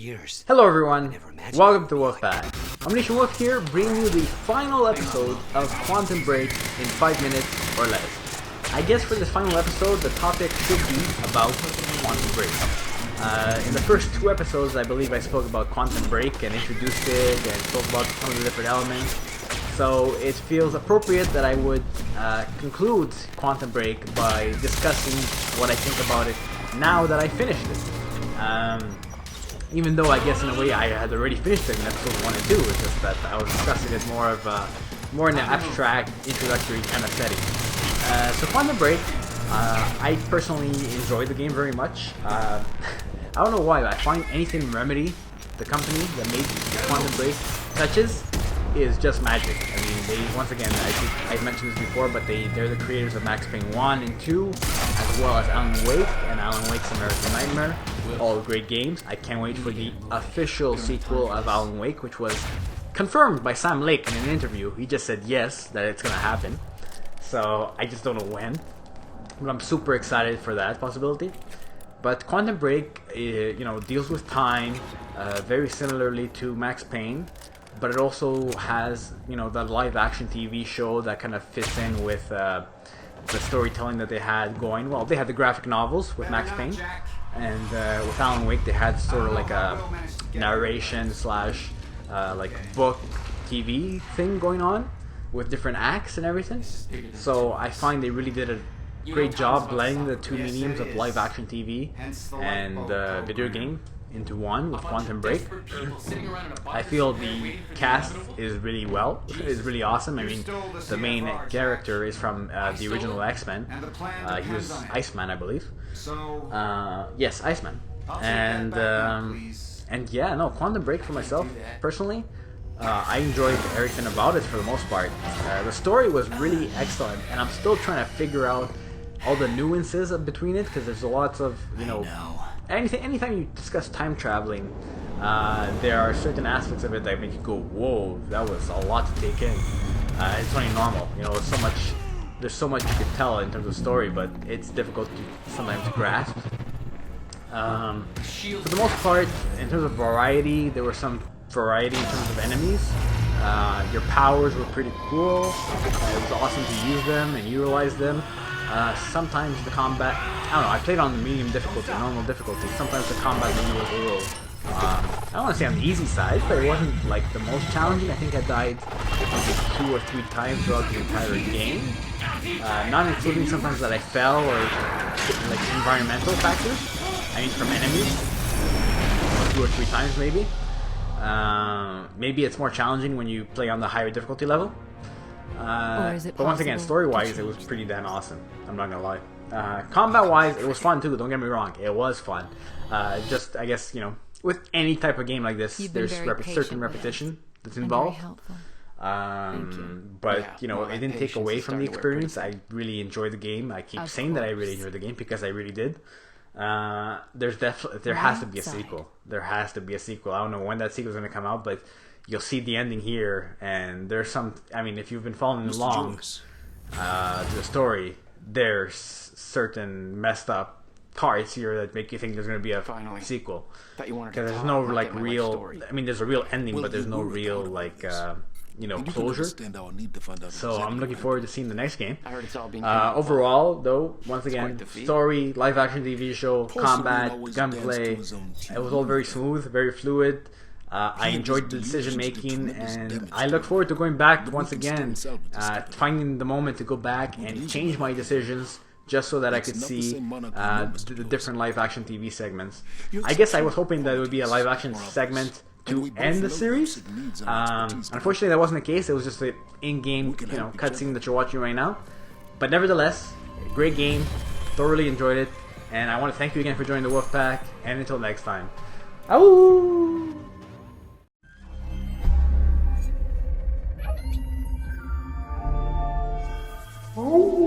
years. Hello everyone, never imagined welcome to it would be WolfPack. OmnicientWolf here, bringing you the final episode of Quantum Break in 5 minutes or less. I guess for this final episode, the topic should be about Quantum Break. In the first 2 episodes, I believe I spoke about Quantum Break and introduced it and spoke about some of the different elements. So it feels appropriate that I would conclude Quantum Break by discussing what I think about it now that I finished it. Even though I guess in a way I had already finished it in episodes 1 and 2, it's just that I was discussing it more in an abstract, introductory kind of setting. So Quantum Break, I personally enjoyed the game very much. I don't know why, but I find anything Remedy, the company that made Quantum Break, touches is just magic. I mean, they, once again, I think I mentioned this before, but they're the creators of Max Payne 1 and 2, as well as Alan Wake and Alan Wake's American Nightmare. All great games. I can't wait for the official sequel of Alan Wake, which was confirmed by Sam Lake in an interview. He just said yes, that it's gonna happen. So I just don't know when, but I'm super excited for that possibility. But Quantum Break, deals with time very similarly to Max Payne, but it also has, the live-action TV show that kind of fits in with the storytelling that they had going. Well, they had the graphic novels with Max Payne, and with Alan Wake, they had sort of like a narration slash book TV thing going on with different acts and everything. So I find they really did a great job blending the two mediums of live-action TV and video game into one with Quantum Break. I feel the cast is really awesome. I mean, the main character is from the original X-Men. He was Iceman, I believe. Yes, Iceman. And yeah, no, Quantum Break for myself personally, I enjoyed everything about it for the most part. The story was really excellent, and I'm still trying to figure out all the nuances between it, because there's lots of, anytime you discuss time traveling, there are certain aspects of it that make you go, whoa, that was a lot to take in. It's only normal, there's so much you can tell in terms of story, but it's difficult to sometimes grasp. For the most part, in terms of variety, there was some variety in terms of enemies. Your powers were pretty cool. It was awesome to use them and utilize them. Sometimes the combat, I don't know, I played on medium difficulty, normal difficulty. Sometimes the combat menu was a little, I don't want to say on the easy side, but it wasn't like the most challenging. I think I died maybe 2 or 3 times throughout the entire game. Not including sometimes that I fell or like environmental factors. I mean from enemies. 2 or 3 times maybe. Maybe it's more challenging when you play on the higher difficulty level. But once again, story-wise, it was pretty damn awesome. I'm not gonna lie. Combat-wise, it was fun too. Don't get me wrong, it was fun. Just, I guess, with any type of game like this, there's certain repetition that's involved. But it didn't take away from the experience. I really enjoyed the game. I keep saying that I really enjoyed the game because I really did. There has to be a sequel. There has to be a sequel. I don't know when that sequel is gonna come out, but you'll see the ending here, and there's some. I mean, if you've been following along to the story, there's certain messed up parts here that make you think there's going to be a sequel. Because there's no real. I mean, there's a real ending, but there's no real closure. So I'm looking forward to seeing the next game. Overall, though, once again, story, live-action TV show, combat, gunplay, it was all very smooth, very fluid. I enjoyed the decision making, and I look forward to going back once again, finding the moment to go back and change my decisions just so that I could see the different live action TV segments. I guess I was hoping that it would be a live action segment to end the series. Unfortunately, that wasn't the case. It was just an in-game cutscene that you're watching right now. But nevertheless, great game, thoroughly enjoyed it, and I want to thank you again for joining the WolfPack, and until next time. Ow! Oh.